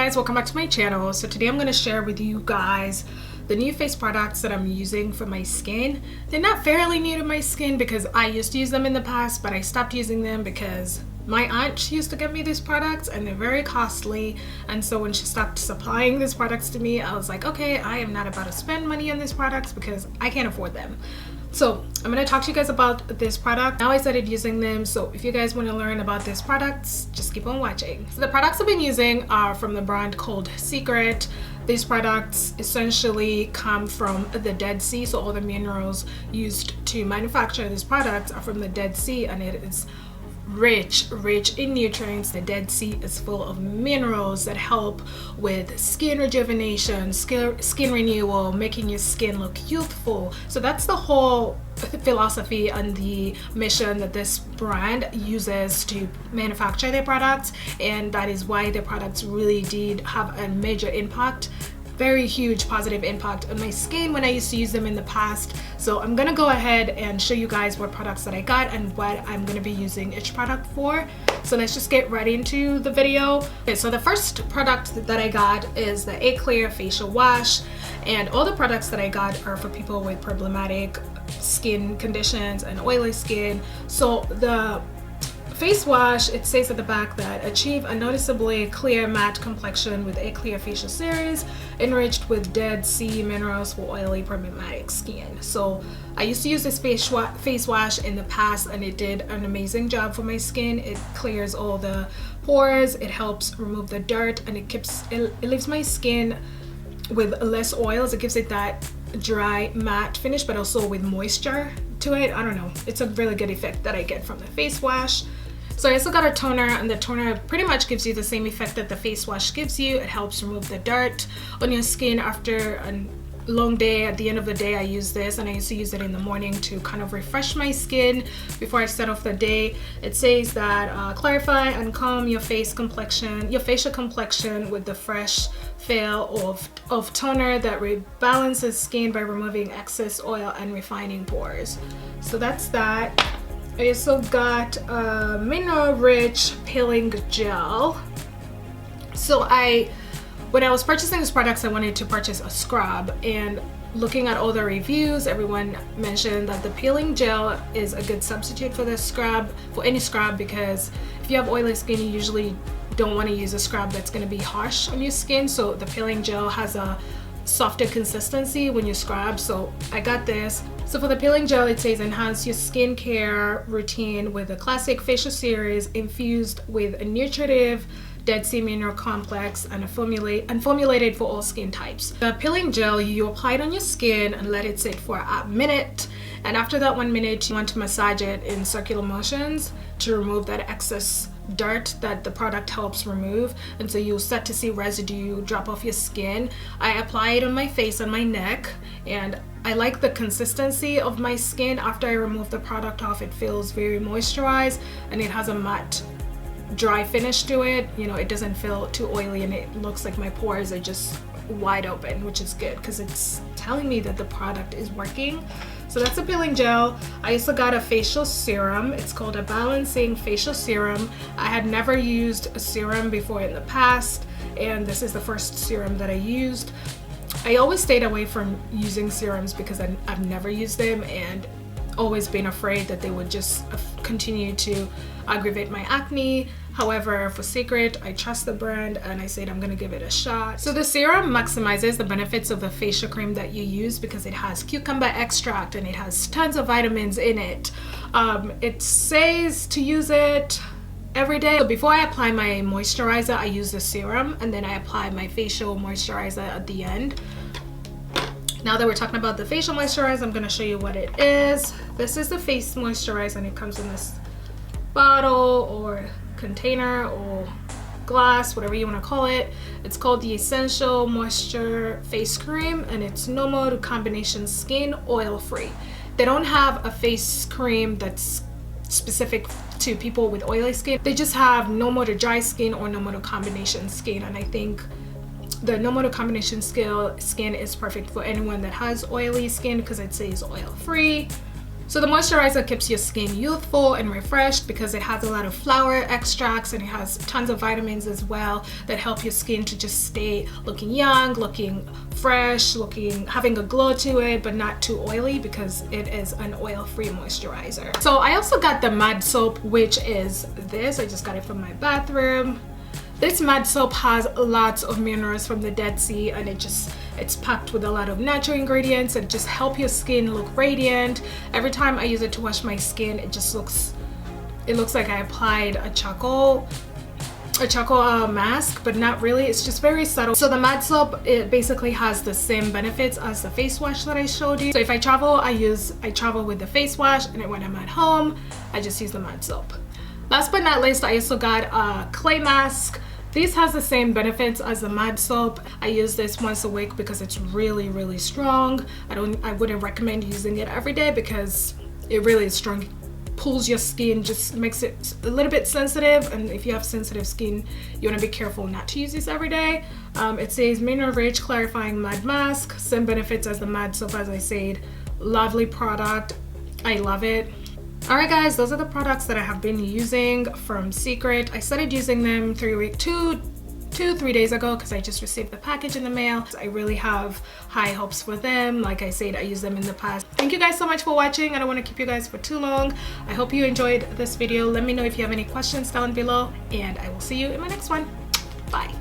guys, welcome back to my channel. So today I'm going to share with you guys the new face products that I'm using for my skin. They're not fairly new to my skin because I used to use them in the past, but I stopped using them because my aunt used to give me these products and they're very costly, and so when she stopped supplying these products to me, I was like, okay, I am not about to spend money on these products because I can't afford them. So I'm going to talk to you guys about this product. Now I started using them, so if you guys want to learn about these products, just keep on watching. So the products I've been using are from the brand called SEACRET. These products essentially come from the Dead Sea, so all the minerals used to manufacture these products are from the Dead Sea, and it is rich in nutrients. The Dead Sea is full of minerals that help with skin rejuvenation, skin renewal, making your skin look youthful. So that's the whole philosophy and the mission that this brand uses to manufacture their products, and that is why their products really did have a major impact, very huge positive impact on my skin when I used to use them in the past. So I'm gonna go ahead and show you guys what products that I got and what I'm gonna be using each product for. So let's just get right into the video. Okay, so the first product that I got is the Acne facial wash, and all the products that I got are for people with problematic skin conditions and oily skin. So the face wash, it says at the back that achieve a noticeably clear matte complexion with a clear facial series enriched with Dead Sea minerals for oily problematic skin. So I used to use this face wash in the past, and it did an amazing job for my skin. It clears all the pores, it helps remove the dirt, and it leaves my skin with less oils. It gives it that dry matte finish, but also with moisture to it. I don't know, it's a really good effect that I get from the face wash. So I also got a toner, and the toner pretty much gives you the same effect that the face wash gives you. It helps remove the dirt on your skin after a long day. At the end of the day, I use this, and I used to use it in the morning to kind of refresh my skin before I start off the day. It says that clarify and calm your facial complexion with the fresh feel of toner that rebalances skin by removing excess oil and refining pores. So that's that. I also got a mineral-rich peeling gel. So when I was purchasing these products, I wanted to purchase a scrub, and looking at all the reviews, everyone mentioned that the peeling gel is a good substitute for the scrub, for any scrub, because if you have oily skin, you usually don't want to use a scrub that's going to be harsh on your skin. So the peeling gel has a softer consistency when you scrub, so I got this. So for the peeling gel, it says enhance your skincare routine with a classic facial series infused with a nutritive Dead Sea mineral complex and formulated for all skin types. The peeling gel, you apply it on your skin and let it sit for a minute, and after that 1 minute, you want to massage it in circular motions to remove that excess dirt that the product helps remove, and so you'll start to see residue drop off your skin. I apply it on my face and my neck, and I like the consistency of my skin. After I remove the product off, it feels very moisturized, and it has a matte dry finish to it. You know, it doesn't feel too oily, and it looks like my pores are just wide open, which is good because it's telling me that the product is working. So that's a peeling gel. I also got a facial serum. It's called a balancing facial serum. I had never used a serum before in the past, and this is the first serum that I used. I always stayed away from using serums because I've never used them, and always been afraid that they would just continue to aggravate my acne. However, for SEACRET, I trust the brand, and I said I'm gonna give it a shot. So the serum maximizes the benefits of the facial cream that you use because it has cucumber extract and it has tons of vitamins in it. It says to use it every day. So before I apply my moisturizer, I use the serum, and then I apply my facial moisturizer at the end. Now that we're talking about the facial moisturizer, I'm gonna show you what it is. This is the face moisturizer, and it comes in this bottle or container or glass, whatever you want to call it. It's called the Essential Moisture Face Cream, and it's normal to combination skin, oil free. They don't have a face cream that's specific to people with oily skin. They just have normal to dry skin or normal to combination skin, and I think the normal to combination skin is perfect for anyone that has oily skin because it says oil free. So the moisturizer keeps your skin youthful and refreshed because it has a lot of flower extracts and it has tons of vitamins as well that help your skin to just stay looking young, looking fresh, having a glow to it, but not too oily because it is an oil-free moisturizer. So I also got the Mud soap, which is this. I just got it from my bathroom. This Mud soap has lots of minerals from the Dead Sea, and it's packed with a lot of natural ingredients that just help your skin look radiant. Every time I use it to wash my skin, it looks like I applied a charcoal mask, but not really. It's just very subtle. So the Mud soap, it basically has the same benefits as the face wash that I showed you. So if I travel, I travel with the face wash, and then when I'm at home, I just use the Mud soap. Last but not least, I also got a clay mask. This has the same benefits as the Mud soap. I use this once a week because it's really, really strong. I wouldn't recommend using it every day because it really is strong. It pulls your skin, just makes it a little bit sensitive, and if you have sensitive skin, you want to be careful not to use this every day. It says mineral rich clarifying mud mask, same benefits as the Mud soap, as I said. Lovely product. I love it. Alright guys, those are the products that I have been using from Secret. I started using them 3 days ago because I just received the package in the mail. I really have high hopes for them. Like I said, I used them in the past. Thank you guys so much for watching. I don't want to keep you guys for too long. I hope you enjoyed this video. Let me know if you have any questions down below, and I will see you in my next one. Bye.